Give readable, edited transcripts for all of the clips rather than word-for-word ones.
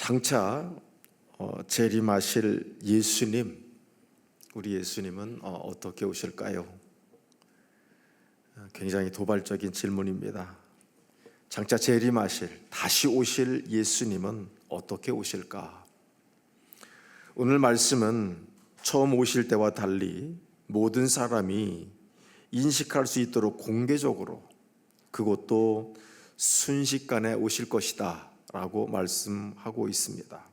장차 재림하실 예수님, 우리 예수님은 어떻게 오실까요? 굉장히 도발적인 질문입니다. 장차 재림하실, 다시 오실 예수님은 어떻게 오실까? 오늘 말씀은 처음 오실 때와 달리 모든 사람이 인식할 수 있도록 공개적으로, 그것도 순식간에 오실 것이다 라고 말씀하고 있습니다.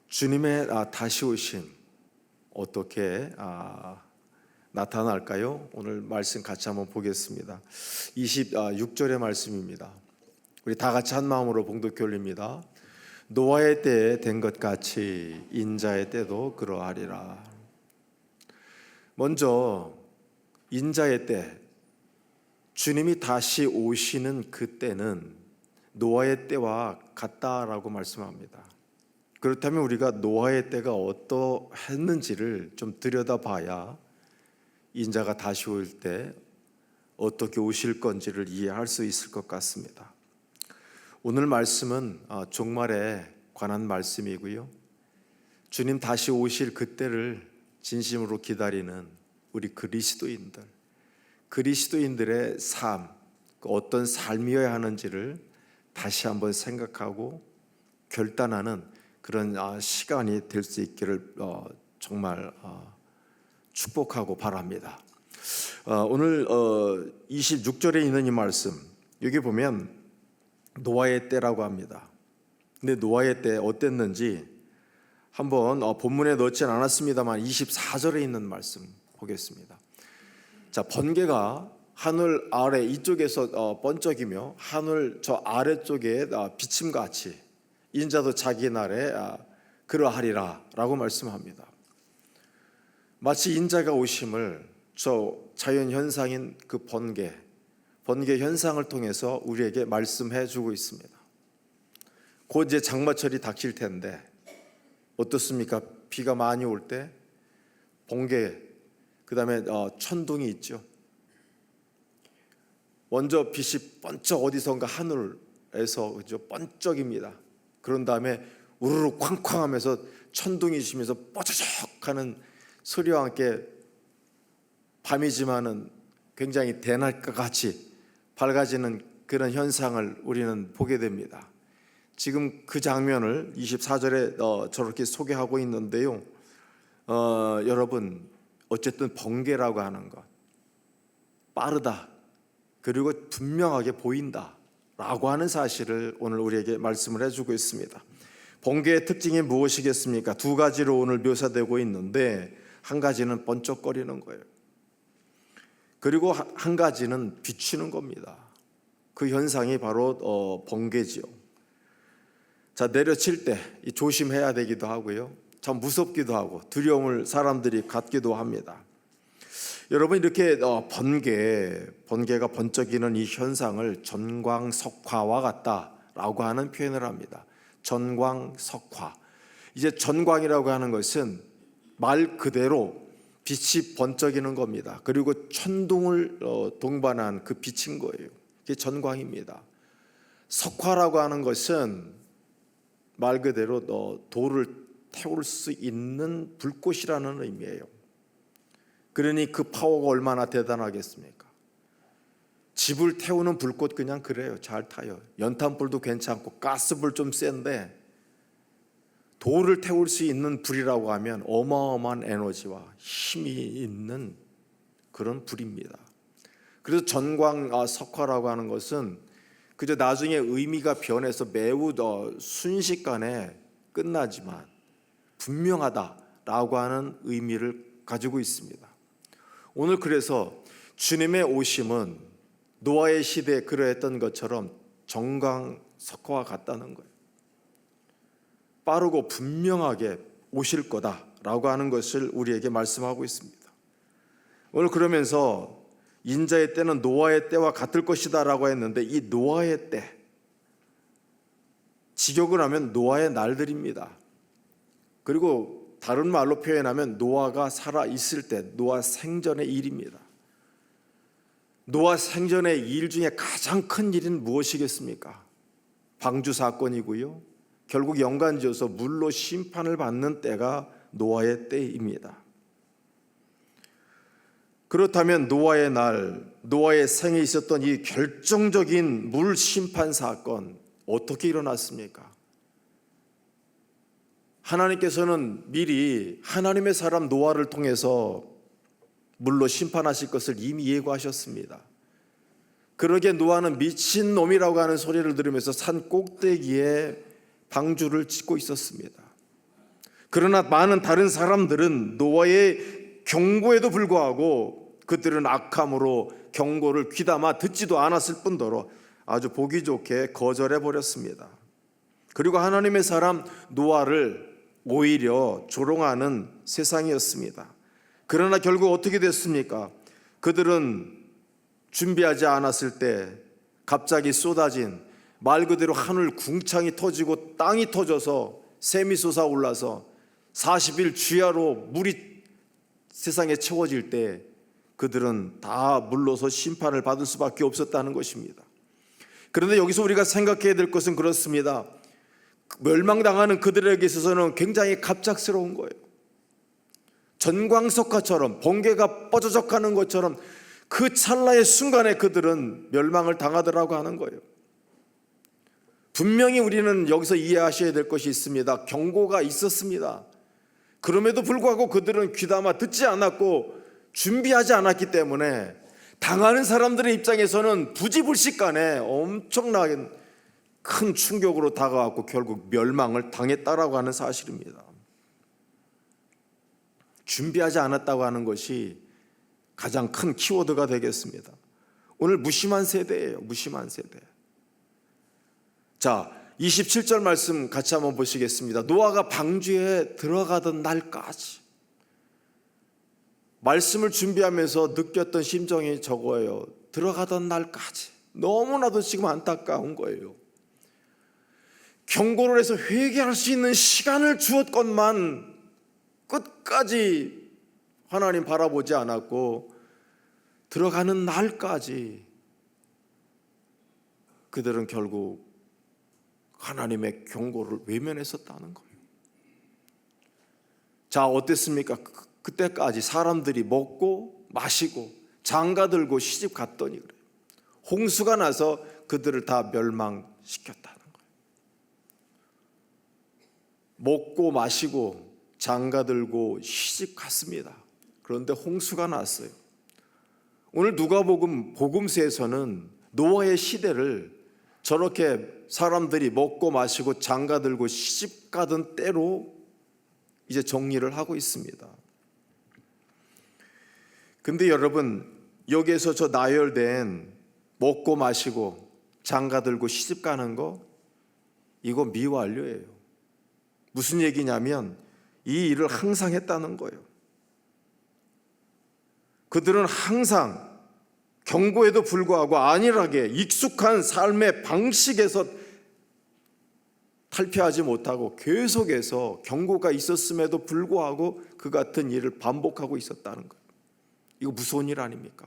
주님의 다시 오심 어떻게 나타날까요? 오늘 말씀 같이 한번 보겠습니다. 26절의 말씀입니다. 우리 다 같이 한 마음으로 봉독해 올립니다. 노아의 때에 된 것 같이 인자의 때도 그러하리라. 먼저 인자의 때, 주님이 다시 오시는 그 때는 노아의 때와 같다라고 말씀합니다. 그렇다면 우리가 노아의 때가 어떠했는지를 좀 들여다봐야 인자가 다시 올 때 어떻게 오실 건지를 이해할 수 있을 것 같습니다. 오늘 말씀은 종말에 관한 말씀이고요. 주님 다시 오실 그때를 진심으로 기다리는 우리 그리스도인들의 삶, 어떤 삶이어야 하는지를 다시 한번 생각하고 결단하는 그런 시간이 될 수 있기를 정말 축복하고 바랍니다. 오늘 26절에 있는 이 말씀, 여기 보면 노아의 때라고 합니다. 근데 노아의 때 어땠는지 한번 본문에 넣진 않았습니다만 24절에 있는 말씀 보겠습니다. 자, 번개가 하늘 아래 이쪽에서 번쩍이며 하늘 저 아래쪽에 비침같이 인자도 자기 날에 그러하리라 라고 말씀합니다. 마치 인자가 오심을 저 자연현상인 그 번개 현상을 통해서 우리에게 말씀해 주고 있습니다. 곧 이제 장마철이 닥칠 텐데 어떻습니까? 비가 많이 올 때 번개, 그 다음에 천둥이 있죠. 먼저 빛이 번쩍 어디선가 하늘에서 그죠? 번쩍입니다. 그런 다음에 우르르 쾅쾅 하면서 천둥이 치면서 뽀쩌적 하는 소리와 함께 밤이지만은 굉장히 대낮과 같이 밝아지는 그런 현상을 우리는 보게 됩니다. 지금 그 장면을 24절에 저렇게 소개하고 있는데요. 여러분, 어쨌든 번개라고 하는 것, 빠르다, 그리고 분명하게 보인다 라고 하는 사실을 오늘 우리에게 말씀을 해주고 있습니다. 번개의 특징이 무엇이겠습니까? 두 가지로 오늘 묘사되고 있는데, 한 가지는 번쩍거리는 거예요. 그리고 한 가지는 비추는 겁니다. 그 현상이 바로 번개지요. 자, 내려칠 때 조심해야 되기도 하고요, 참 무섭기도 하고 두려움을 사람들이 갖기도 합니다. 여러분, 이렇게 번개가 번쩍이는 이 현상을 전광석화와 같다라고 하는 표현을 합니다. 전광석화. 이제 전광이라고 하는 것은 말 그대로 빛이 번쩍이는 겁니다. 그리고 천둥을 동반한 그 빛인 거예요. 그게 전광입니다. 석화라고 하는 것은 말 그대로 돌을 태울 수 있는 불꽃이라는 의미예요. 그러니 그 파워가 얼마나 대단하겠습니까? 집을 태우는 불꽃 그냥 그래요. 잘 타요. 연탄불도 괜찮고 가스불 좀 센데 돌을 태울 수 있는 불이라고 하면 어마어마한 에너지와 힘이 있는 그런 불입니다. 그래서 전광석화라고 하는 것은 그저 나중에 의미가 변해서 매우 순식간에 끝나지만 분명하다라고 하는 의미를 가지고 있습니다. 오늘 그래서 주님의 오심은 노아의 시대에 그러했던 것처럼 전광석화와 같다는 거예요. 빠르고 분명하게 오실 거다라고 하는 것을 우리에게 말씀하고 있습니다. 오늘 그러면서 인자의 때는 노아의 때와 같을 것이다 라고 했는데, 이 노아의 때, 직역을 하면 노아의 날들입니다. 그리고 다른 말로 표현하면 노아가 살아있을 때, 노아 생전의 일입니다. 노아 생전의 일 중에 가장 큰 일은 무엇이겠습니까? 방주 사건이고요, 결국 연관지어서 물로 심판을 받는 때가 노아의 때입니다. 그렇다면 노아의 날, 노아의 생에 있었던 이 결정적인 물 심판 사건 어떻게 일어났습니까? 하나님께서는 미리 하나님의 사람 노아를 통해서 물로 심판하실 것을 이미 예고하셨습니다. 그러기에 노아는 미친놈이라고 하는 소리를 들으면서 산 꼭대기에 방주를 짓고 있었습니다. 그러나 많은 다른 사람들은 노아의 경고에도 불구하고 그들은 악함으로 경고를 귀담아 듣지도 않았을 뿐더러 아주 보기 좋게 거절해 버렸습니다. 그리고 하나님의 사람 노아를 오히려 조롱하는 세상이었습니다. 그러나 결국 어떻게 됐습니까? 그들은 준비하지 않았을 때 갑자기 쏟아진 말 그대로 하늘 궁창이 터지고 땅이 터져서 샘이 솟아올라서 40일 주야로 물이 세상에 채워질 때 그들은 다 물로서 심판을 받을 수밖에 없었다는 것입니다. 그런데 여기서 우리가 생각해야 될 것은 그렇습니다. 멸망당하는 그들에게 있어서는 굉장히 갑작스러운 거예요. 전광석화처럼 번개가 뻐저적하는 것처럼 그 찰나의 순간에 그들은 멸망을 당하더라고 하는 거예요. 분명히 우리는 여기서 이해하셔야 될 것이 있습니다. 경고가 있었습니다. 그럼에도 불구하고 그들은 귀담아 듣지 않았고 준비하지 않았기 때문에 당하는 사람들의 입장에서는 부지불식간에 엄청나게 큰 충격으로 다가왔고 결국 멸망을 당했다라고 하는 사실입니다. 준비하지 않았다고 하는 것이 가장 큰 키워드가 되겠습니다. 오늘 무심한 세대예요. 무심한 세대. 자, 27절 말씀 같이 한번 보시겠습니다. 노아가 방주에 들어가던 날까지. 말씀을 준비하면서 느꼈던 심정이 저거예요. 들어가던 날까지. 너무나도 지금 안타까운 거예요. 경고를 해서 회개할 수 있는 시간을 주었건만 끝까지 하나님 바라보지 않았고 들어가는 날까지 그들은 결국 하나님의 경고를 외면했었다는 거예요. 자, 어땠습니까? 그때까지 사람들이 먹고 마시고 장가들고 시집 갔더니 그래요. 홍수가 나서 그들을 다 멸망시켰다는 거예요. 먹고 마시고 장가들고 시집 갔습니다. 그런데 홍수가 났어요. 오늘 누가복음 복음서에서는 노아의 시대를 저렇게 사람들이 먹고 마시고 장가들고 시집 가던 때로 이제 정리를 하고 있습니다. 근데 여러분, 여기에서 저 나열된 먹고 마시고 장가들고 시집 가는 거, 이거 미완료예요. 무슨 얘기냐면 이 일을 항상 했다는 거예요. 그들은 항상 경고에도 불구하고 안일하게 익숙한 삶의 방식에서 탈피하지 못하고 계속해서 경고가 있었음에도 불구하고 그 같은 일을 반복하고 있었다는 거예요. 이거 무서운 일 아닙니까?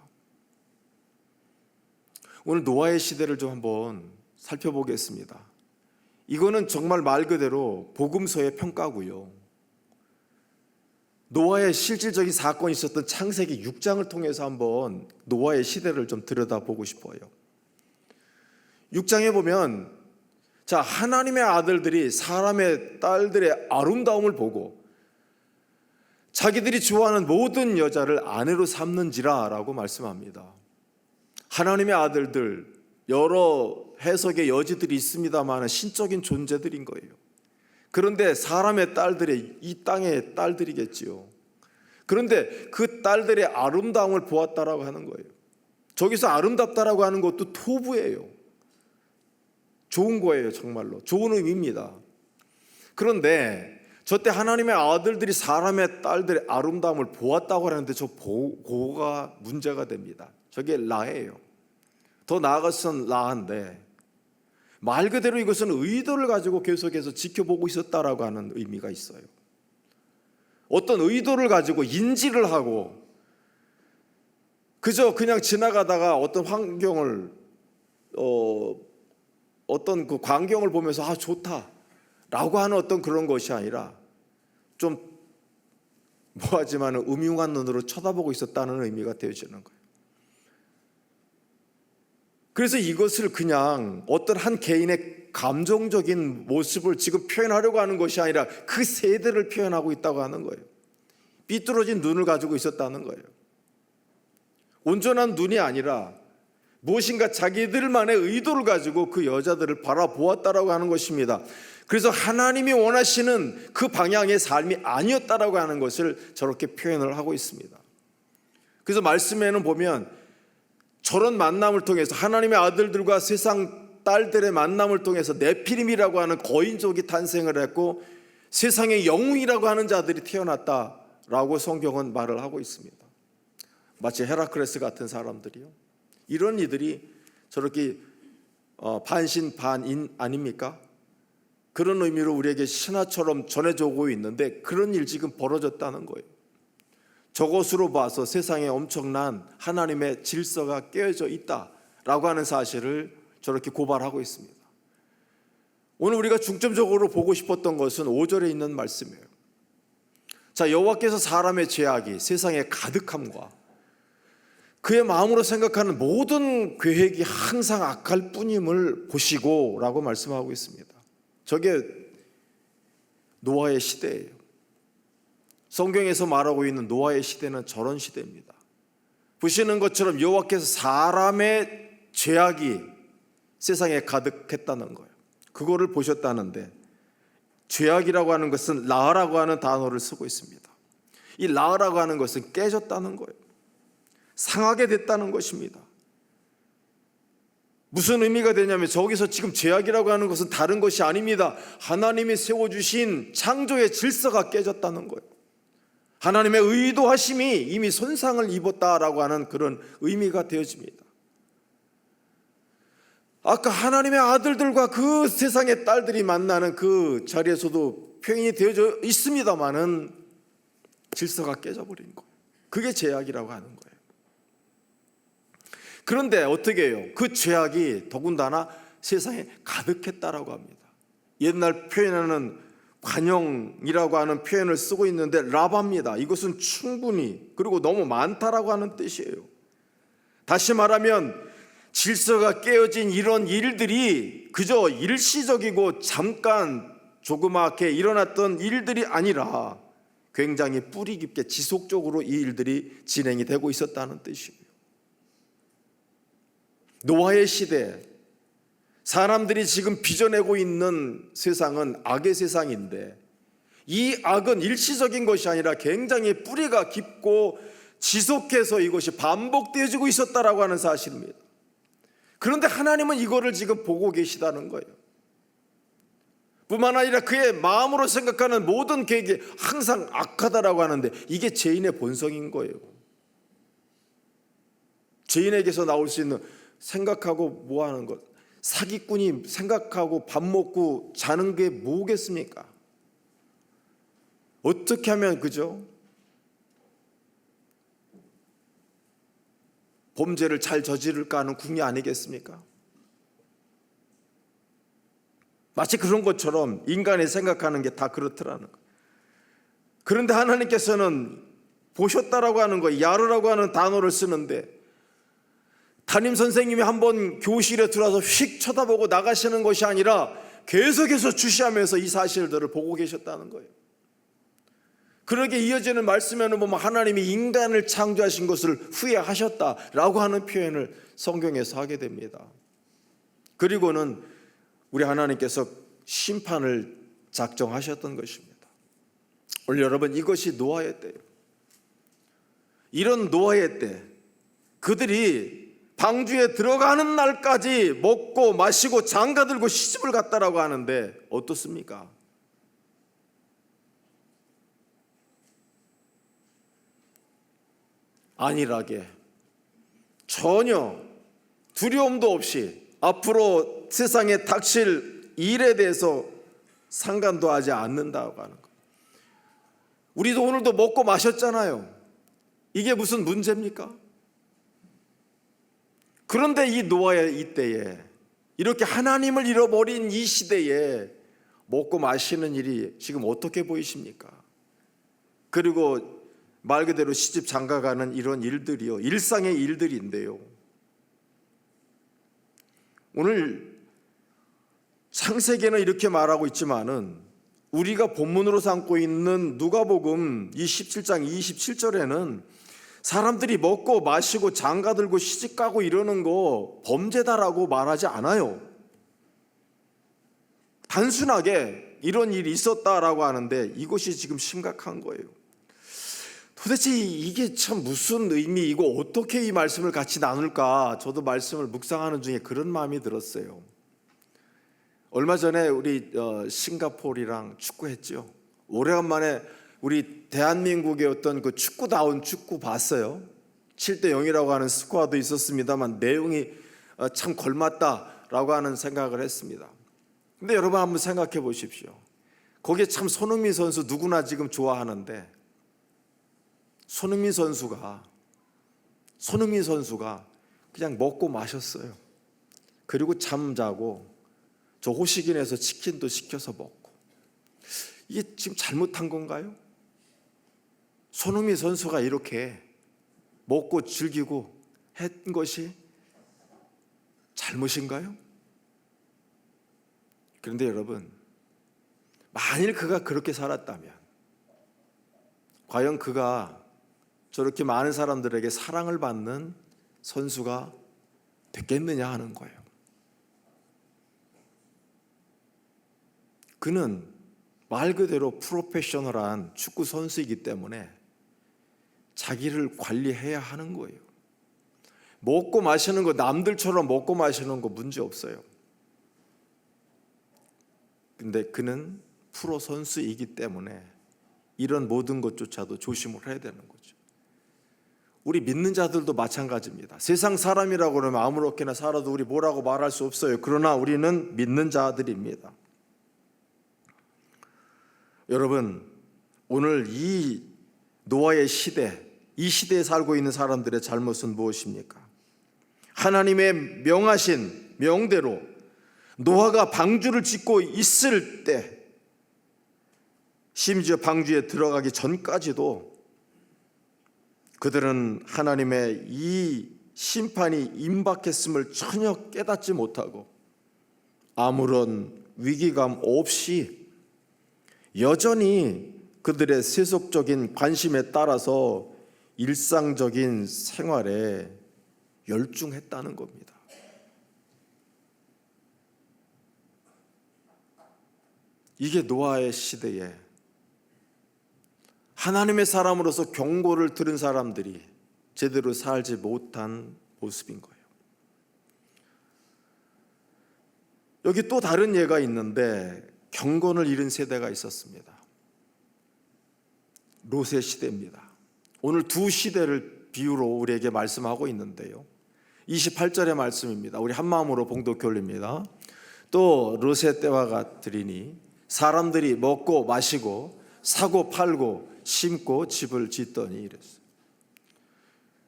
오늘 노아의 시대를 좀 한번 살펴보겠습니다. 이거는 정말 말 그대로 복음서의 평가고요. 노아의 실질적인 사건이 있었던 창세기 6장을 통해서 한번 노아의 시대를 좀 들여다보고 싶어요. 6장에 보면 자, 하나님의 아들들이 사람의 딸들의 아름다움을 보고 자기들이 좋아하는 모든 여자를 아내로 삼는지라 라고 말씀합니다. 하나님의 아들들, 여러 해석의 여지들이 있습니다만 신적인 존재들인 거예요. 그런데 사람의 딸들이 이 땅의 딸들이겠지요. 그런데 그 딸들의 아름다움을 보았다라고 하는 거예요. 저기서 아름답다라고 하는 것도 토부예요. 좋은 거예요. 정말로 좋은 의미입니다. 그런데 저때 하나님의 아들들이 사람의 딸들의 아름다움을 보았다고 하는데 저 보고가 문제가 됩니다. 저게 라예요. 더 나아가서는 라인데 말 그대로 이것은 의도를 가지고 계속해서 지켜보고 있었다라고 하는 의미가 있어요. 어떤 의도를 가지고 인지를 하고 그저 그냥 지나가다가 어떤 환경을 어떤 그 광경을 보면서 아 좋다 라고 하는 어떤 그런 것이 아니라 좀 뭐하지만 음흉한 눈으로 쳐다보고 있었다는 의미가 되어지는 거예요. 그래서 이것을 그냥 어떤 한 개인의 감정적인 모습을 지금 표현하려고 하는 것이 아니라 그 세대를 표현하고 있다고 하는 거예요. 삐뚤어진 눈을 가지고 있었다는 거예요. 온전한 눈이 아니라 무엇인가 자기들만의 의도를 가지고 그 여자들을 바라보았다라고 하는 것입니다. 그래서 하나님이 원하시는 그 방향의 삶이 아니었다라고 하는 것을 저렇게 표현을 하고 있습니다. 그래서 말씀에는 보면 저런 만남을 통해서 하나님의 아들들과 세상 딸들의 만남을 통해서 네피림이라고 하는 거인족이 탄생을 했고 세상의 영웅이라고 하는 자들이 태어났다라고 성경은 말을 하고 있습니다. 마치 헤라클레스 같은 사람들이요. 이런 이들이 저렇게 반신반인 아닙니까? 그런 의미로 우리에게 신화처럼 전해져 오고 있는데 그런 일 지금 벌어졌다는 거예요. 저것으로 봐서 세상에 엄청난 하나님의 질서가 깨어져 있다라고 하는 사실을 저렇게 고발하고 있습니다. 오늘 우리가 중점적으로 보고 싶었던 것은 5절에 있는 말씀이에요. 자, 여호와께서 사람의 죄악이 세상에 가득함과 그의 마음으로 생각하는 모든 계획이 항상 악할 뿐임을 보시고 라고 말씀하고 있습니다. 저게 노아의 시대예요. 성경에서 말하고 있는 노아의 시대는 저런 시대입니다. 보시는 것처럼 여호와께서 사람의 죄악이 세상에 가득했다는 거예요. 그거를 보셨다는데 죄악이라고 하는 것은 라라고 하는 단어를 쓰고 있습니다. 이 라라고 하는 것은 깨졌다는 거예요. 상하게 됐다는 것입니다. 무슨 의미가 되냐면 저기서 지금 죄악이라고 하는 것은 다른 것이 아닙니다. 하나님이 세워주신 창조의 질서가 깨졌다는 거예요. 하나님의 의도하심이 이미 손상을 입었다라고 하는 그런 의미가 되어집니다. 아까 하나님의 아들들과 그 세상의 딸들이 만나는 그 자리에서도 표현이 되어져 있습니다만은 질서가 깨져버린 거예요. 그게 죄악이라고 하는 거예요. 그런데 어떻게 해요? 그 죄악이 더군다나 세상에 가득했다라고 합니다. 옛날 표현하는 관용이라고 하는 표현을 쓰고 있는데 라바입니다. 이것은 충분히 그리고 너무 많다라고 하는 뜻이에요. 다시 말하면 질서가 깨어진 이런 일들이 그저 일시적이고 잠깐 조그맣게 일어났던 일들이 아니라 굉장히 뿌리 깊게 지속적으로 이 일들이 진행이 되고 있었다는 뜻이에요. 노아의 시대, 사람들이 지금 빚어내고 있는 세상은 악의 세상인데 이 악은 일시적인 것이 아니라 굉장히 뿌리가 깊고 지속해서 이것이 반복되어지고 있었다라고 하는 사실입니다. 그런데 하나님은 이거를 지금 보고 계시다는 거예요. 뿐만 아니라 그의 마음으로 생각하는 모든 계획이 항상 악하다라고 하는데 이게 죄인의 본성인 거예요. 죄인에게서 나올 수 있는 생각하고 뭐하는 것, 사기꾼이 생각하고 밥 먹고 자는 게 뭐겠습니까? 어떻게 하면 그죠? 범죄를 잘 저지를까 하는 궁리 아니겠습니까? 마치 그런 것처럼 인간이 생각하는 게 다 그렇더라는 거예요. 그런데 하나님께서는 보셨다라고 하는 거, 야르라고 하는 단어를 쓰는데 담임 선생님이 한번 교실에 들어와서 휙 쳐다보고 나가시는 것이 아니라 계속해서 주시하면서 이 사실들을 보고 계셨다는 거예요. 그러게 이어지는 말씀에는 보면 하나님이 인간을 창조하신 것을 후회하셨다라고 하는 표현을 성경에서 하게 됩니다. 그리고는 우리 하나님께서 심판을 작정하셨던 것입니다. 오늘 여러분, 이것이 노아의 때예요. 이런 노아의 때 그들이 방주에 들어가는 날까지 먹고 마시고 장가들고 시집을 갔다라고 하는데 어떻습니까? 안일하게 전혀 두려움도 없이 앞으로 세상에 닥칠 일에 대해서 상관도 하지 않는다고 하는 것. 우리도 오늘도 먹고 마셨잖아요. 이게 무슨 문제입니까? 그런데 이 노아의 이때에 이렇게 하나님을 잃어버린 이 시대에 먹고 마시는 일이 지금 어떻게 보이십니까? 그리고 말 그대로 시집 장가가는 이런 일들이요, 일상의 일들인데요. 오늘 창세기는 이렇게 말하고 있지만은 우리가 본문으로 삼고 있는 누가복음 27장 27절에는 사람들이 먹고 마시고 장가들고 시집가고 이러는 거 범죄다라고 말하지 않아요. 단순하게 이런 일이 있었다라고 하는데 이것이 지금 심각한 거예요. 도대체 이게 참 무슨 의미이고 어떻게 이 말씀을 같이 나눌까? 저도 말씀을 묵상하는 중에 그런 마음이 들었어요. 얼마 전에 우리 싱가포르랑 축구했죠. 오래간만에 우리 대한민국의 어떤 그 축구다운 축구 봤어요. 7대0이라고 하는 스코어도 있었습니다만 내용이 참 걸맞다라고 하는 생각을 했습니다. 근데 여러분 한번 생각해 보십시오. 거기에 참 손흥민 선수 누구나 지금 좋아하는데 손흥민 선수가 그냥 먹고 마셨어요. 그리고 잠자고 저 호식인에서 치킨도 시켜서 먹고. 이게 지금 잘못한 건가요? 손흥민 선수가 이렇게 먹고 즐기고 한 것이 잘못인가요? 그런데 여러분, 만일 그가 그렇게 살았다면 과연 그가 저렇게 많은 사람들에게 사랑을 받는 선수가 됐겠느냐 하는 거예요. 그는 말 그대로 프로페셔널한 축구 선수이기 때문에 자기를 관리해야 하는 거예요. 먹고 마시는 거, 남들처럼 먹고 마시는 거 문제 없어요. 근데 그는 프로 선수이기 때문에 이런 모든 것조차도 조심을 해야 되는 거죠. 우리 믿는 자들도 마찬가지입니다. 세상 사람이라고 그러면 아무렇게나 살아도 우리 뭐라고 말할 수 없어요. 그러나 우리는 믿는 자들입니다. 여러분, 오늘 이 노아의 시대, 이 시대에 살고 있는 사람들의 잘못은 무엇입니까? 하나님의 명하신 명대로 노아가 방주를 짓고 있을 때, 심지어 방주에 들어가기 전까지도 그들은 하나님의 이 심판이 임박했음을 전혀 깨닫지 못하고 아무런 위기감 없이 여전히 그들의 세속적인 관심에 따라서 일상적인 생활에 열중했다는 겁니다. 이게 노아의 시대에 하나님의 사람으로서 경고를 들은 사람들이 제대로 살지 못한 모습인 거예요. 여기 또 다른 예가 있는데 경건을 잃은 세대가 있었습니다. 롯의 시대입니다. 오늘 두 시대를 비유로 우리에게 말씀하고 있는데요. 28절의 말씀입니다. 우리 한마음으로 봉독해 올립니다. 또 롯의 때와 같으리니 사람들이 먹고 마시고 사고 팔고 심고 집을 짓더니 이랬어요.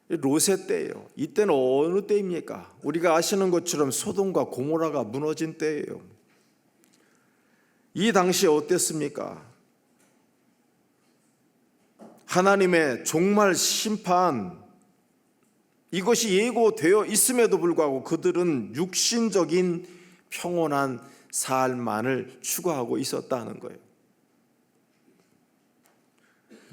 롯의 때예요. 이때는 어느 때입니까? 우리가 아시는 것처럼 소돔과 고모라가 무너진 때예요. 이 당시에 어땠습니까? 하나님의 종말 심판, 이것이 예고되어 있음에도 불구하고 그들은 육신적인 평온한 삶만을 추구하고 있었다는 거예요.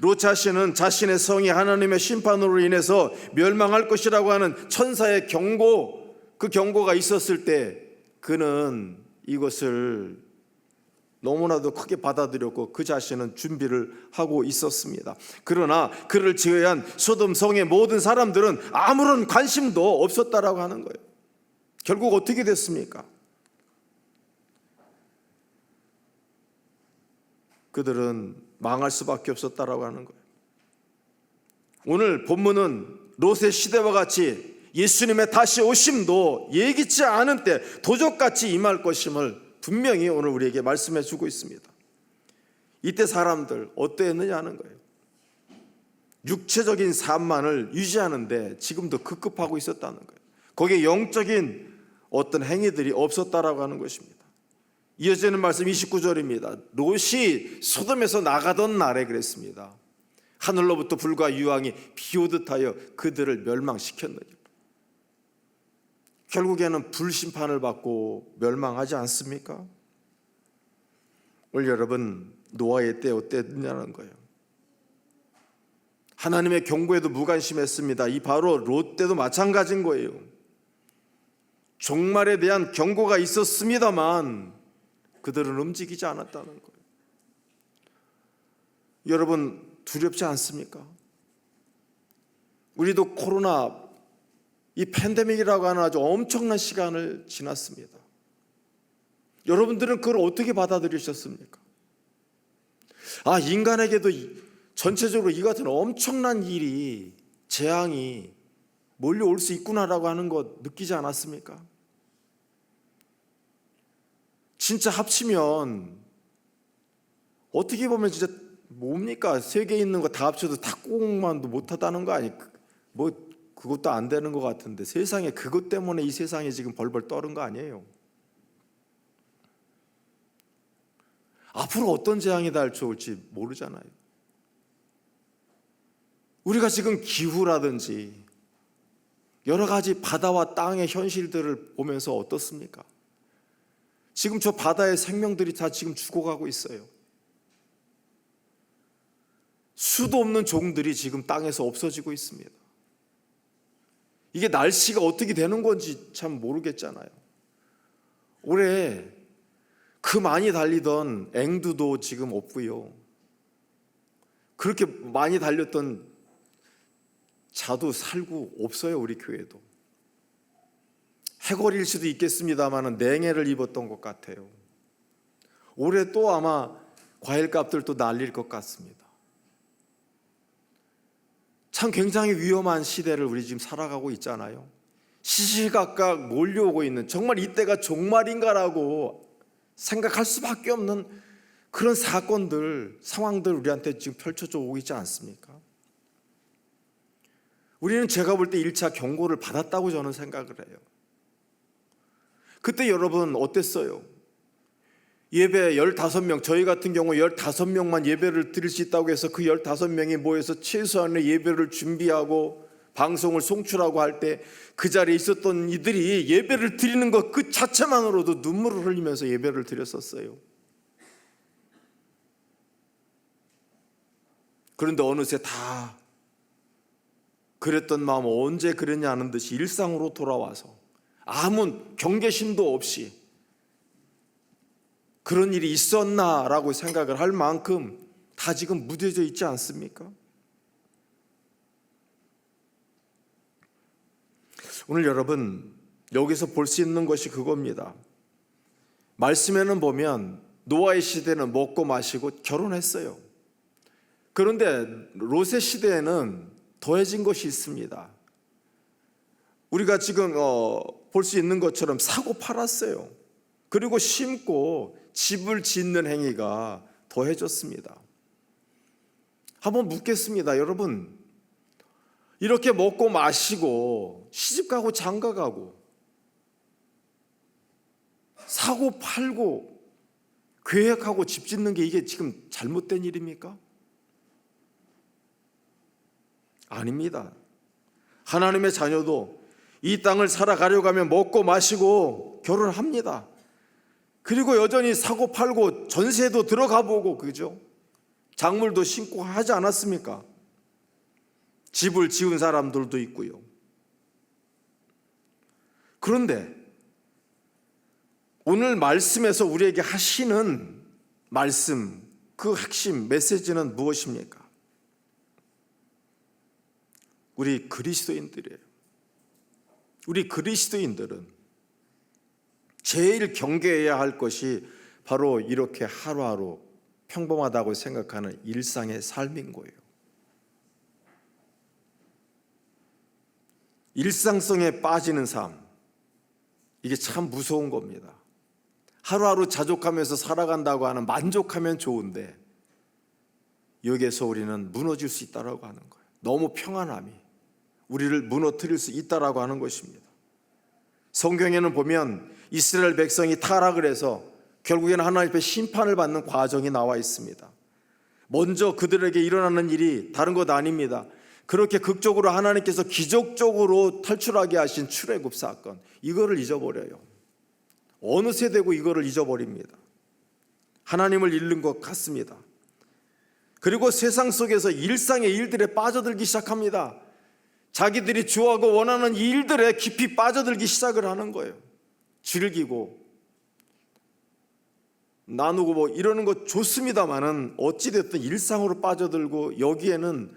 롯 자신은 자신의 성이 하나님의 심판으로 인해서 멸망할 것이라고 하는 천사의 경고, 그 경고가 있었을 때 그는 이것을 너무나도 크게 받아들였고 그 자신은 준비를 하고 있었습니다. 그러나 그를 제외한 소돔 성의 모든 사람들은 아무런 관심도 없었다라고 하는 거예요. 결국 어떻게 됐습니까? 그들은 망할 수밖에 없었다라고 하는 거예요. 오늘 본문은 롯의 시대와 같이 예수님의 다시 오심도 예기치 않은 때 도적같이 임할 것임을 분명히 오늘 우리에게 말씀해 주고 있습니다. 이때 사람들 어떠했느냐 하는 거예요. 육체적인 삶만을 유지하는데 지금도 급급하고 있었다는 거예요. 거기에 영적인 어떤 행위들이 없었다라고 하는 것입니다. 이어지는 말씀 29절입니다. 롯이 소돔에서 나가던 날에 그랬습니다. 하늘로부터 불과 유황이 비오듯 하여 그들을 멸망시켰느니라. 결국에는 불심판을 받고 멸망하지 않습니까? 오늘 여러분, 노아의 때 어땠냐는 거예요. 하나님의 경고에도 무관심했습니다. 이 바로 롯 때도 마찬가지인 거예요. 종말에 대한 경고가 있었습니다만 그들은 움직이지 않았다는 거예요. 여러분, 두렵지 않습니까? 우리도 코로나, 이 팬데믹이라고 하는 아주 엄청난 시간을 지났습니다. 여러분들은 그걸 어떻게 받아들이셨습니까? 인간에게도 전체적으로 이 같은 엄청난 일이, 재앙이 몰려올 수 있구나라고 하는 것 느끼지 않았습니까? 진짜 합치면 어떻게 보면 진짜 뭡니까? 세계에 있는 거 다 합쳐도 탁구공만도 못하다는 거 아니? 그것도 안 되는 것 같은데 세상에 그것 때문에 이 세상이 지금 벌벌 떠는 거 아니에요? 앞으로 어떤 재앙이 닥쳐올지 모르잖아요. 우리가 지금 기후라든지 여러 가지 바다와 땅의 현실들을 보면서 어떻습니까? 지금 저 바다의 생명들이 다 지금 죽어가고 있어요. 수도 없는 종들이 지금 땅에서 없어지고 있습니다. 이게 날씨가 어떻게 되는 건지 참 모르겠잖아요. 올해 그 많이 달리던 앵두도 지금 없고요. 그렇게 많이 달렸던 자도 살고 없어요. 우리 교회도. 해거리일 수도 있겠습니다만 냉해를 입었던 것 같아요. 올해 또 아마 과일값들도 날릴 것 같습니다. 참 굉장히 위험한 시대를 우리 지금 살아가고 있잖아요. 시시각각 몰려오고 있는, 정말 이때가 종말인가라고 생각할 수밖에 없는 그런 사건들, 상황들 우리한테 지금 펼쳐져 오고 있지 않습니까? 우리는 제가 볼 때 1차 경고를 받았다고 저는 생각을 해요. 그때 여러분 어땠어요? 예배 15명, 저희 같은 경우 15명만 예배를 드릴 수 있다고 해서 그 15명이 모여서 최소한의 예배를 준비하고 방송을 송출하고 할 때 그 자리에 있었던 이들이 예배를 드리는 것 그 자체만으로도 눈물을 흘리면서 예배를 드렸었어요. 그런데 어느새 다 그랬던 마음 언제 그랬냐 하는 듯이 일상으로 돌아와서 아무 경계심도 없이 그런 일이 있었나라고 생각을 할 만큼 다 지금 무뎌져 있지 않습니까? 오늘 여러분 여기서 볼 수 있는 것이 그겁니다. 말씀에는 보면 노아의 시대는 먹고 마시고 결혼했어요. 그런데 롯의 시대에는 더해진 것이 있습니다. 우리가 지금 볼 수 있는 것처럼 사고 팔았어요. 그리고 심고 집을 짓는 행위가 더해졌습니다. 한번 묻겠습니다. 여러분, 이렇게 먹고 마시고 시집가고 장가가고 사고 팔고 계획하고 집 짓는 게 이게 지금 잘못된 일입니까? 아닙니다. 하나님의 자녀도 이 땅을 살아가려고 하면 먹고 마시고 결혼합니다. 그리고 여전히 사고 팔고 전세도 들어가 보고, 그죠? 작물도 심고 하지 않았습니까? 집을 지은 사람들도 있고요. 그런데 오늘 말씀에서 우리에게 하시는 말씀, 그 핵심 메시지는 무엇입니까? 우리 그리스도인들이에요. 우리 그리스도인들은 제일 경계해야 할 것이 바로 이렇게 하루하루 평범하다고 생각하는 일상의 삶인 거예요. 일상성에 빠지는 삶, 이게 참 무서운 겁니다. 하루하루 자족하면서 살아간다고 하는 만족하면 좋은데 여기에서 우리는 무너질 수 있다고 하는 거예요. 너무 평안함이 우리를 무너뜨릴 수 있다고 하는 것입니다. 성경에는 보면 이스라엘 백성이 타락을 해서 결국에는 하나님 앞에 심판을 받는 과정이 나와 있습니다. 먼저 그들에게 일어나는 일이 다른 것 아닙니다. 그렇게 극적으로 하나님께서 기적적으로 탈출하게 하신 출애굽 사건, 이거를 잊어버려요. 어느 세대고 이거를 잊어버립니다. 하나님을 잃는 것 같습니다. 그리고 세상 속에서 일상의 일들에 빠져들기 시작합니다. 자기들이 좋아하고 원하는 일들에 깊이 빠져들기 시작을 하는 거예요. 즐기고 나누고 뭐 이러는 거 좋습니다만은 어찌됐든 일상으로 빠져들고 여기에는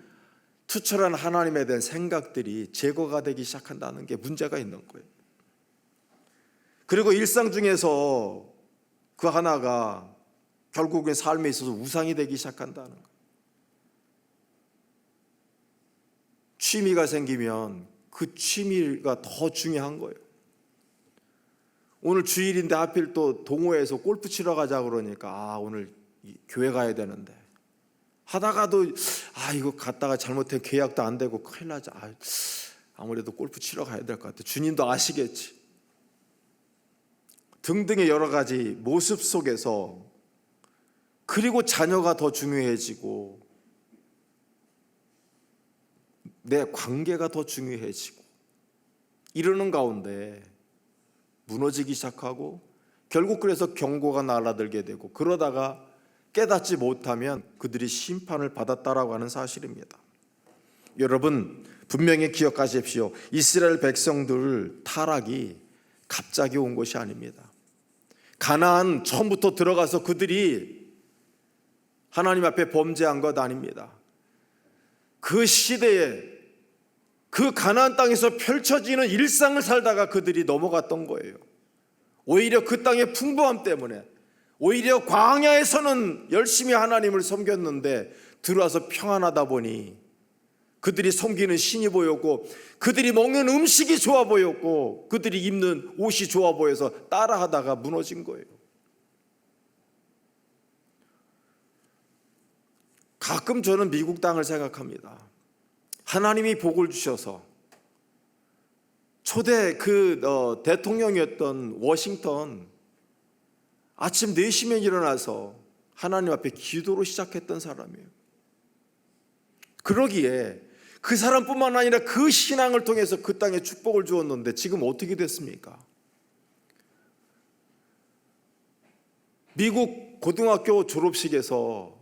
투철한 하나님에 대한 생각들이 제거가 되기 시작한다는 게 문제가 있는 거예요. 그리고 일상 중에서 그 하나가 결국엔 삶에 있어서 우상이 되기 시작한다는 거예요. 취미가 생기면 그 취미가 더 중요한 거예요. 오늘 주일인데 하필 또 동호회에서 골프 치러 가자 그러니까 오늘 교회 가야 되는데 하다가도 이거 갔다가 잘못된 계약도 안 되고 큰일 나지. 아무래도 골프 치러 가야 될 것 같아. 주님도 아시겠지. 등등의 여러 가지 모습 속에서 그리고 자녀가 더 중요해지고 내 관계가 더 중요해지고 이러는 가운데 무너지기 시작하고 결국 그래서 경고가 날아들게 되고 그러다가 깨닫지 못하면 그들이 심판을 받았다라고 하는 사실입니다. 여러분 분명히 기억하십시오. 이스라엘 백성들 타락이 갑자기 온 것이 아닙니다. 가나안 처음부터 들어가서 그들이 하나님 앞에 범죄한 것 아닙니다. 그 시대에 그 가나안 땅에서 펼쳐지는 일상을 살다가 그들이 넘어갔던 거예요. 오히려 그 땅의 풍부함 때문에 오히려 광야에서는 열심히 하나님을 섬겼는데 들어와서 평안하다 보니 그들이 섬기는 신이 보였고 그들이 먹는 음식이 좋아 보였고 그들이 입는 옷이 좋아 보여서 따라하다가 무너진 거예요. 가끔 저는 미국 땅을 생각합니다. 하나님이 복을 주셔서 초대 대통령이었던 워싱턴 아침 4시면 일어나서 하나님 앞에 기도로 시작했던 사람이에요. 그러기에 그 사람뿐만 아니라 그 신앙을 통해서 그 땅에 축복을 주었는데 지금 어떻게 됐습니까? 미국 고등학교 졸업식에서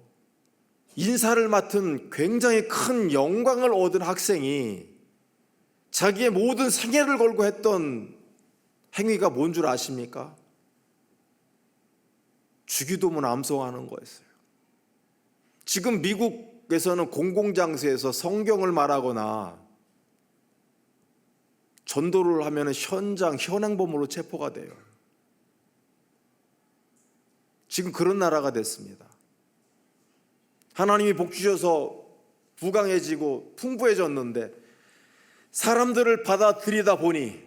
인사를 맡은 굉장히 큰 영광을 얻은 학생이 자기의 모든 생애를 걸고 했던 행위가 뭔 줄 아십니까? 주기도문 암송하는 거였어요. 지금 미국에서는 공공장소에서 성경을 말하거나 전도를 하면 현행범으로 체포가 돼요. 지금 그런 나라가 됐습니다. 하나님이 복 주셔서 부강해지고 풍부해졌는데 사람들을 받아들이다 보니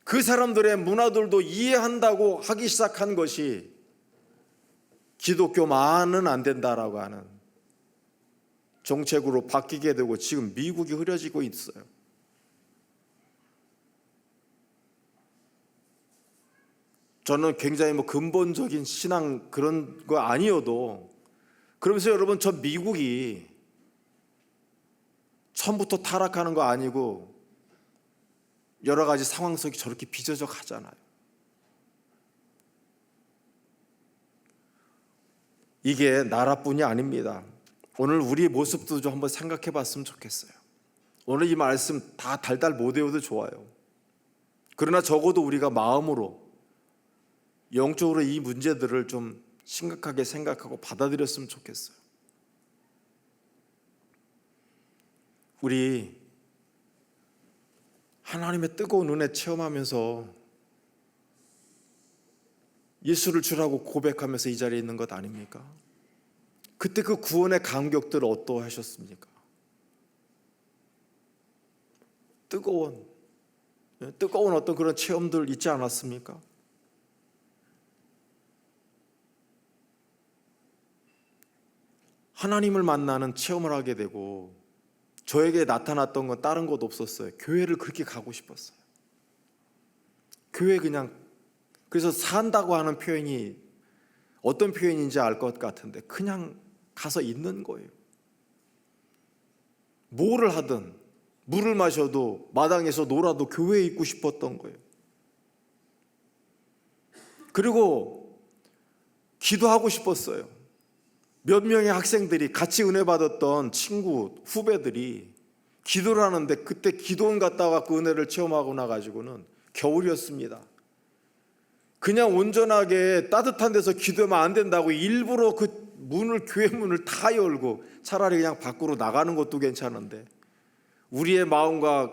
그 사람들의 문화들도 이해한다고 하기 시작한 것이 기독교만은 안 된다라고 하는 정책으로 바뀌게 되고 지금 미국이 흐려지고 있어요. 저는 굉장히 근본적인 신앙 그런 거 아니어도 그러면서 여러분 저 미국이 처음부터 타락하는 거 아니고 여러 가지 상황 속에 저렇게 빚어져 가잖아요. 이게 나라뿐이 아닙니다. 오늘 우리의 모습도 좀 한번 생각해 봤으면 좋겠어요. 오늘 이 말씀 다 달달 못 외워도 좋아요. 그러나 적어도 우리가 마음으로 영적으로 이 문제들을 좀 심각하게 생각하고 받아들였으면 좋겠어요. 우리 하나님의 뜨거운 은혜 체험하면서 예수를 주라고 고백하면서 이 자리에 있는 것 아닙니까? 그때 그 구원의 감격들 어떠하셨습니까? 뜨거운 어떤 그런 체험들 있지 않았습니까? 하나님을 만나는 체험을 하게 되고 저에게 나타났던 건 다른 것 없었어요. 교회를 그렇게 가고 싶었어요. 교회 그냥 그래서 산다고 하는 표현이 어떤 표현인지 알 것 같은데 그냥 가서 있는 거예요. 뭐를 하든 물을 마셔도 마당에서 놀아도 교회에 있고 싶었던 거예요. 그리고 기도하고 싶었어요. 몇 명의 학생들이 같이 은혜 받았던 친구, 후배들이 기도를 하는데 그때 기도원 갔다가 그 은혜를 체험하고 나가지고는 겨울이었습니다. 그냥 온전하게 따뜻한 데서 기도하면 안 된다고 일부러 그 문을, 교회 문을 다 열고 차라리 그냥 밖으로 나가는 것도 괜찮은데 우리의 마음과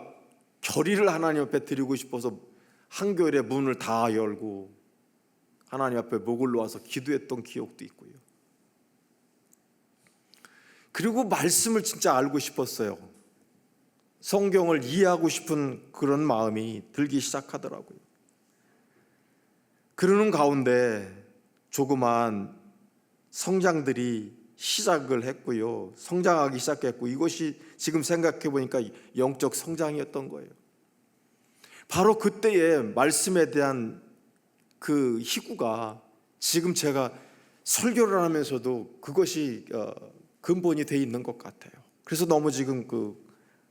결의를 하나님 앞에 드리고 싶어서 한겨울에 문을 다 열고 하나님 앞에 목을 놓아서 기도했던 기억도 있고요. 그리고 말씀을 진짜 알고 싶었어요. 성경을 이해하고 싶은 그런 마음이 들기 시작하더라고요. 그러는 가운데 조그만 성장들이 시작을 했고요. 성장하기 시작했고 이것이 지금 생각해 보니까 영적 성장이었던 거예요. 바로 그때의 말씀에 대한 그 희구가 지금 제가 설교를 하면서도 그것이 근본이 돼 있는 것 같아요. 그래서 너무 지금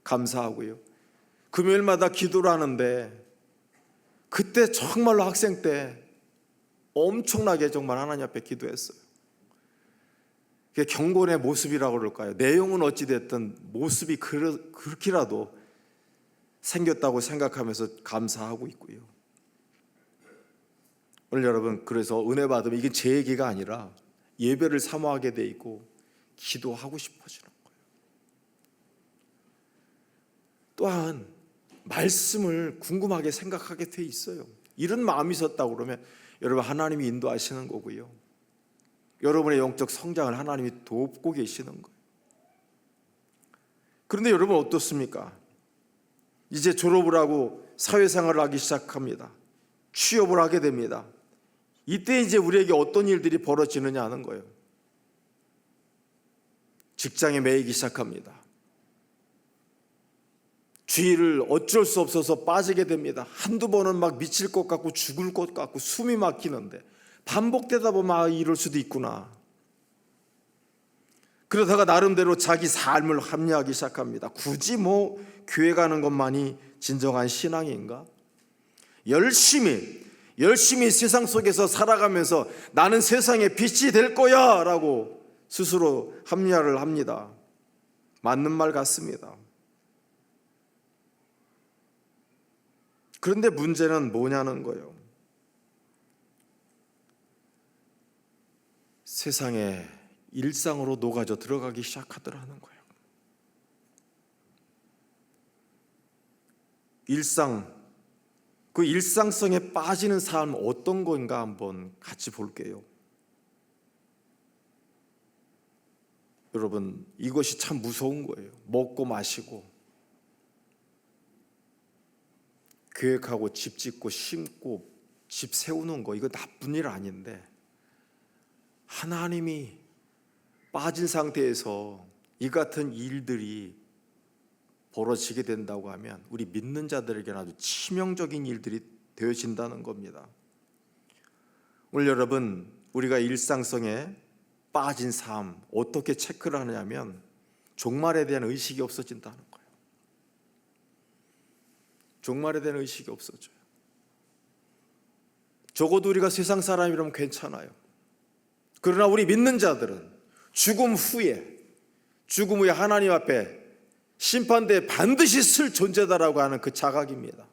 감사하고요. 금요일마다 기도를 하는데 그때 정말로 학생 때 엄청나게 정말 하나님 앞에 기도했어요. 그게 경건의 모습이라고 그럴까요? 내용은 어찌됐든 모습이 그렇게라도 생겼다고 생각하면서 감사하고 있고요. 오늘 여러분, 그래서 은혜 받으면 이게 제 얘기가 아니라 예배를 사모하게 돼 있고 기도하고 싶어지는 거예요. 또한 말씀을 궁금하게 생각하게 돼 있어요. 이런 마음이 있었다고 그러면 여러분, 하나님이 인도하시는 거고요. 여러분의 영적 성장을 하나님이 돕고 계시는 거예요. 그런데 여러분 어떻습니까? 이제 졸업을 하고 사회생활을 하기 시작합니다. 취업을 하게 됩니다. 이때 이제 우리에게 어떤 일들이 벌어지느냐 하는 거예요. 직장에 매이기 시작합니다. 주의를 어쩔 수 없어서 빠지게 됩니다. 한두 번은 막 미칠 것 같고 죽을 것 같고 숨이 막히는데 반복되다 보면 이럴 수도 있구나. 그러다가 나름대로 자기 삶을 합리화하기 시작합니다. 굳이 교회 가는 것만이 진정한 신앙인가? 열심히 세상 속에서 살아가면서 나는 세상의 빛이 될 거야 라고 스스로 합리화를 합니다. 맞는 말 같습니다. 그런데 문제는 뭐냐는 거예요. 세상에 일상으로 녹아져 들어가기 시작하더라는 거예요. 그 일상성에 빠지는 삶 어떤 건가 한번 같이 볼게요. 여러분, 이것이 참 무서운 거예요. 먹고 마시고 계획하고 집 짓고 심고 집 세우는 거, 이거 나쁜 일 아닌데 하나님이 빠진 상태에서 이 같은 일들이 벌어지게 된다고 하면 우리 믿는 자들에게는 아주 치명적인 일들이 되어진다는 겁니다. 오늘 여러분, 우리가 일상성에 빠진 삶 어떻게 체크를 하냐면 종말에 대한 의식이 없어진다는 거예요. 종말에 대한 의식이 없어져요. 적어도 우리가 세상 사람이라면 괜찮아요. 그러나 우리 믿는 자들은 죽음 후에 하나님 앞에 심판대에 반드시 쓸 존재다라고 하는 그 자각입니다.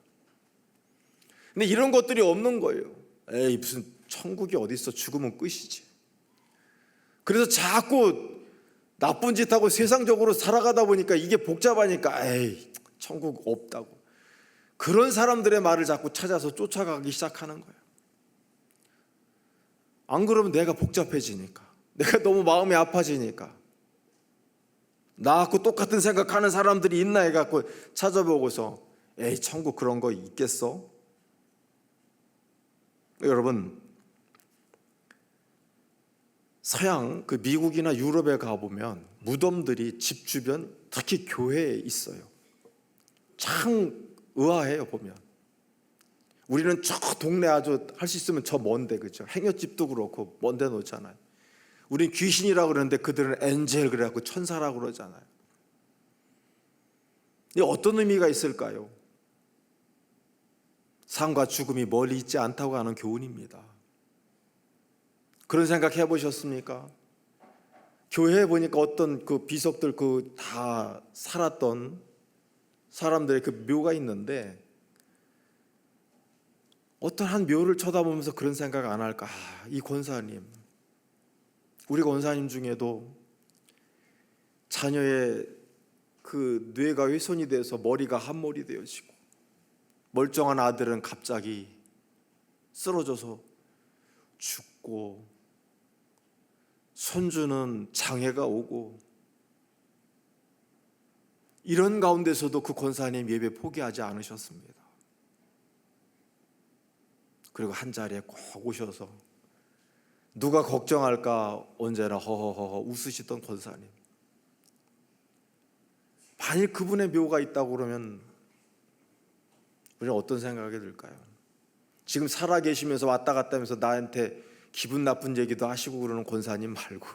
근데 이런 것들이 없는 거예요. 에이, 무슨 천국이 어디 있어? 죽으면 끝이지. 그래서 자꾸 나쁜 짓 하고 세상적으로 살아가다 보니까 이게 복잡하니까 에이, 천국 없다고. 그런 사람들의 말을 자꾸 찾아서 쫓아가기 시작하는 거예요. 안 그러면 내가 복잡해지니까, 내가 너무 마음이 아파지니까, 나하고 똑같은 생각하는 사람들이 있나 해갖고 찾아보고서 에이, 천국 그런 거 있겠어? 여러분, 서양 미국이나 유럽에 가보면 무덤들이 집 주변, 특히 교회에 있어요. 참 의아해요. 보면 우리는 저 동네 아주 할 수 있으면 저 먼데, 그죠? 행여집도 그렇고 먼데 놓잖아요. 우린 귀신이라고 그러는데 그들은 엔젤 그래갖고 천사라고 그러잖아요. 이 어떤 의미가 있을까요? 삶과 죽음이 멀리 있지 않다고 하는 교훈입니다. 그런 생각 해보셨습니까? 교회에 보니까 어떤 그 비석들 그 다 살았던 사람들의 그 묘가 있는데 어떤 한 묘를 쳐다보면서 그런 생각 안 할까? 이 권사님, 우리 권사님 중에도 자녀의 그 뇌가 훼손이 돼서 머리가 한몰이 되어지고 멀쩡한 아들은 갑자기 쓰러져서 죽고 손주는 장애가 오고 이런 가운데서도 그 권사님 예배 포기하지 않으셨습니다. 그리고 한 자리에 꼭 오셔서 누가 걱정할까 언제나 허허허허 웃으시던 권사님. 만일 그분의 묘가 있다고 그러면 우리는 어떤 생각이 들까요? 지금 살아계시면서 왔다 갔다 하면서 나한테 기분 나쁜 얘기도 하시고 그러는 권사님 말고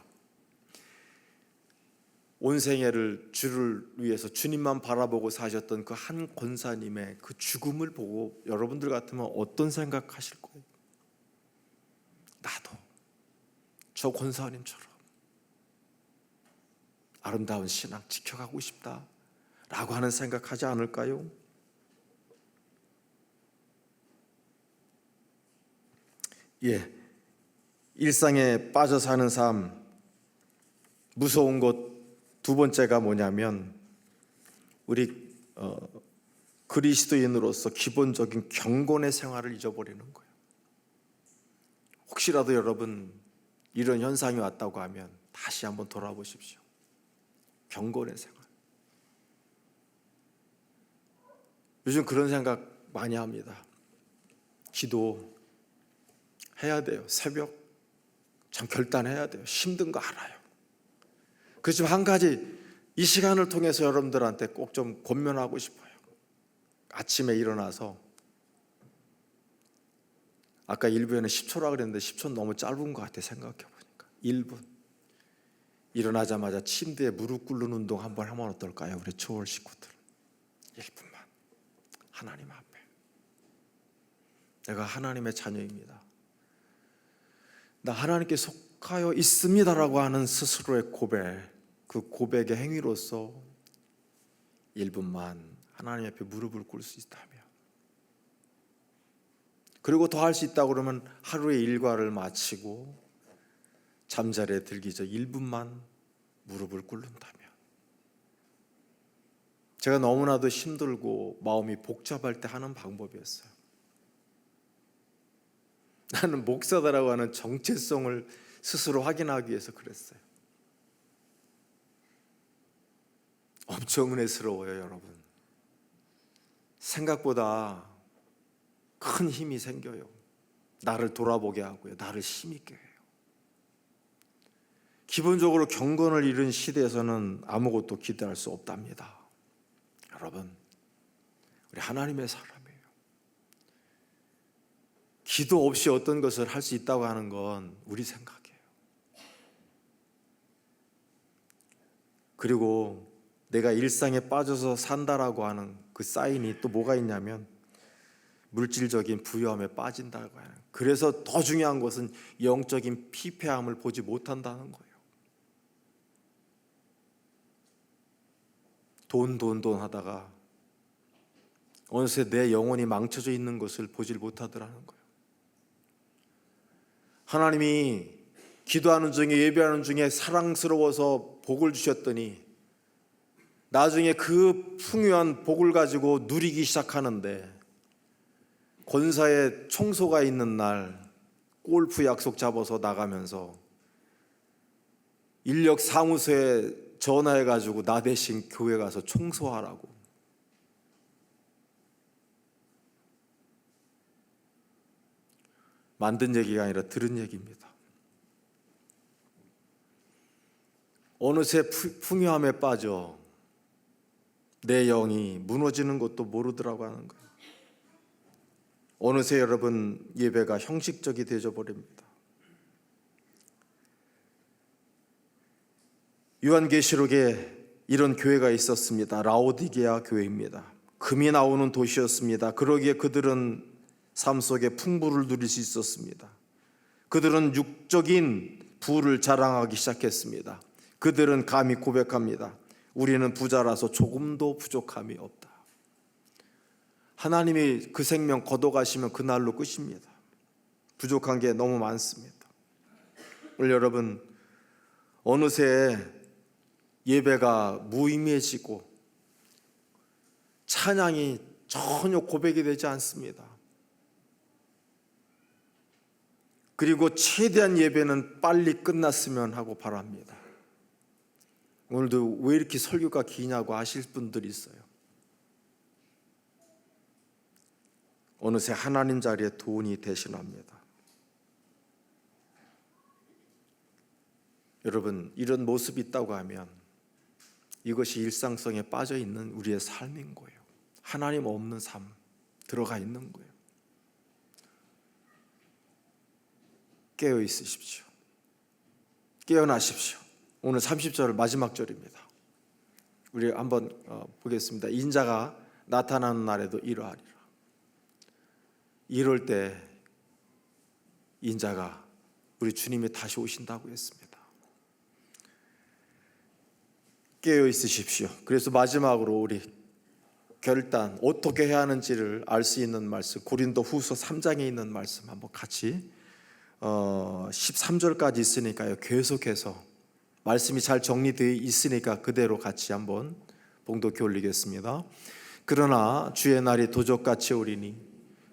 온 생애를 주를 위해서 주님만 바라보고 사셨던 그 한 권사님의 그 죽음을 보고 여러분들 같으면 어떤 생각하실 거예요? 나도 저 권사님처럼 아름다운 신앙 지켜가고 싶다라고 하는 생각하지 않을까요? 예, 일상에 빠져 사는 삶, 무서운 것 두 번째가 뭐냐면 우리 그리스도인으로서 기본적인 경건의 생활을 잊어버리는 거예요. 혹시라도 여러분 이런 현상이 왔다고 하면 다시 한번 돌아보십시오. 경건의 생활. 요즘 그런 생각 많이 합니다. 기도 해야 돼요. 새벽 참 결단해야 돼요. 힘든 거 알아요. 그렇지만 한 가지 이 시간을 통해서 여러분들한테 꼭 좀 권면하고 싶어요. 아침에 일어나서 아까 1부에는 10초라 그랬는데 10초는 너무 짧은 것 같아. 생각해 보니까 1분 일어나자마자 침대에 무릎 꿇는 운동 한번 하면 어떨까요? 우리 초월 식구들 1분만 하나님 앞에 내가 하나님의 자녀입니다. 나 하나님께 속하여 있습니다라고 하는 스스로의 고백, 그 고백의 행위로서 1분만 하나님 앞에 무릎을 꿇을 수 있다면, 그리고 더 할 수 있다고 그러면 하루의 일과를 마치고 잠자리에 들기 전 1분만 무릎을 꿇는다면, 제가 너무나도 힘들고 마음이 복잡할 때 하는 방법이었어요. 나는 목사다라고 하는 정체성을 스스로 확인하기 위해서 그랬어요. 엄청 은혜스러워요, 여러분. 생각보다 큰 힘이 생겨요. 나를 돌아보게 하고요. 나를 힘있게 해요. 기본적으로 경건을 잃은 시대에서는 아무것도 기대할 수 없답니다. 여러분, 우리 하나님의 사람이에요. 기도 없이 어떤 것을 할 수 있다고 하는 건 우리 생각이에요. 그리고 내가 일상에 빠져서 산다라고 하는 그 사인이 또 뭐가 있냐면 물질적인 부유함에 빠진다고 하는, 그래서 더 중요한 것은 영적인 피폐함을 보지 못한다는 거예요. 돈 하다가 어느새 내 영혼이 망쳐져 있는 것을 보질 못하더라는 거예요. 하나님이 기도하는 중에 예배하는 중에 사랑스러워서 복을 주셨더니 나중에 그 풍요한 복을 가지고 누리기 시작하는데 권사의 청소가 있는 날 골프 약속 잡아서 나가면서 인력 사무소에 전화해가지고 나 대신 교회 가서 청소하라고. 만든 얘기가 아니라 들은 얘기입니다. 어느새 풍요함에 빠져 내 영이 무너지는 것도 모르더라고 하는 거예요. 어느새 여러분 예배가 형식적이 되어 버립니다. 요한계시록에 이런 교회가 있었습니다. 라오디게아 교회입니다. 금이 나오는 도시였습니다. 그러기에 그들은 삶 속에 풍부를 누릴 수 있었습니다. 그들은 육적인 부를 자랑하기 시작했습니다. 그들은 감히 고백합니다. 우리는 부자라서 조금도 부족함이 없다. 하나님이 그 생명 걷어가시면 그날로 끝입니다. 부족한 게 너무 많습니다. 오늘 여러분, 어느새 예배가 무의미해지고 찬양이 전혀 고백이 되지 않습니다. 그리고 최대한 예배는 빨리 끝났으면 하고 바랍니다. 오늘도 왜 이렇게 설교가 기냐고 하실 분들이 있어요. 어느새 하나님 자리에 돈이 대신합니다. 여러분, 이런 모습이 있다고 하면 이것이 일상성에 빠져 있는 우리의 삶인 거예요. 하나님 없는 삶 들어가 있는 거예요. 깨어 있으십시오. 깨어나십시오. 오늘 30절 마지막 절입니다. 우리 한번 보겠습니다. 인자가 나타나는 날에도 이러하리라. 이럴 때 인자가 우리 주님이 다시 오신다고 했습니다. 깨어 있으십시오. 그래서 마지막으로 우리 결단 어떻게 해야 하는지를 알 수 있는 말씀, 고린도후서 3장에 있는 말씀 한번 같이 13절까지 있으니까요. 계속해서 말씀이 잘 정리되어 있으니까 그대로 같이 한번 봉독해 올리겠습니다. 그러나 주의 날이 도적같이 오리니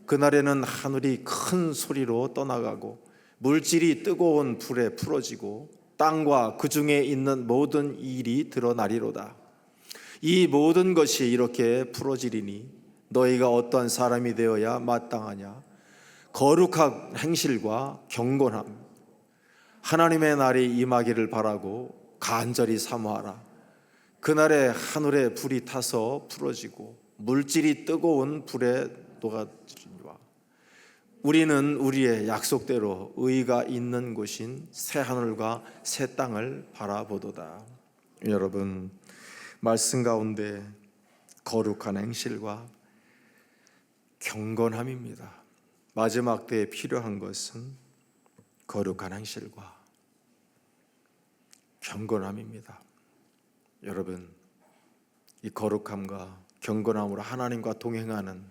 그날에는 하늘이 큰 소리로 떠나가고 물질이 뜨거운 불에 풀어지고 땅과 그 중에 있는 모든 일이 드러나리로다. 이 모든 것이 이렇게 풀어지리니 너희가 어떠한 사람이 되어야 마땅하냐? 거룩한 행실과 경건함, 하나님의 날이 임하기를 바라고 간절히 사모하라. 그날에 하늘에 불이 타서 풀어지고 물질이 뜨거운 불에 녹아지리라. 우리는 우리의 약속대로 의가 있는 곳인 새 하늘과 새 땅을 바라보도다. 여러분, 말씀 가운데 거룩한 행실과 경건함입니다. 마지막 때에 필요한 것은 거룩한 행실과 경건함입니다. 여러분, 이 거룩함과 경건함으로 하나님과 동행하는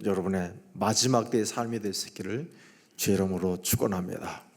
여러분의 마지막 때의 삶이 될 수 있기를 주의 이름으로 축원합니다.